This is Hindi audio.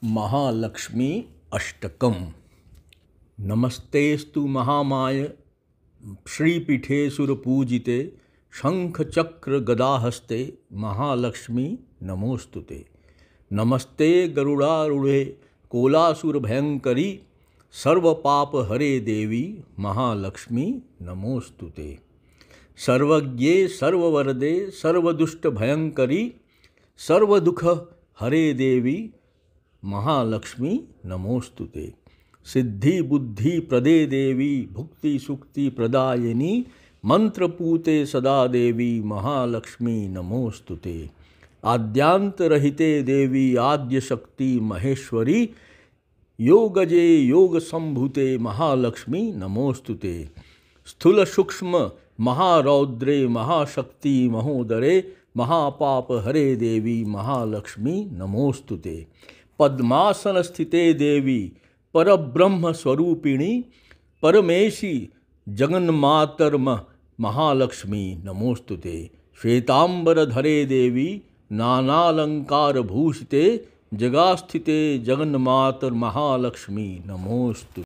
महालक्ष्मी अष्टकम। नमस्तेस्तु महामाय श्रीपीठे सुरपूजिते शंखचक्र गदाहस्ते महालक्ष्मी नमोस्तुते। नमस्ते गरुड़ारूढ़े कोलासुरभयंकरी सर्वपाप हरे देवी महालक्ष्मी नमोस्तुते। सर्वज्ञे सर्ववरदे सर्वदुष्टभयंकरी सर्वदुख हरे देवी महालक्ष्मी नमोस्तुते। सिद्धि बुद्धि प्रदे देवी भुक्ति सुक्ति प्रदायिनी मंत्रपूते सदा देवी महालक्ष्मी नमोस्तुते। आद्यांत रहिते देवी आद्य शक्ति महेश्वरी योगजे योग संभूते महालक्ष्मी नमोस्तुते। स्थूल सूक्ष्म महारौद्रे महाशक्ति महोदरे महापाप हरे देवी महालक्ष्मी नमोस्तुते। पद्मासन स्थिते देवी परब्रह्म स्वरूपिणी परमेशी जगन्मातर्म महालक्ष्मी नमोस्तुते। श्वेतांबरधरे देवी नानालंकार भूषिते जगास्थिते जगन्मातर महालक्ष्मी नमोस्तुते।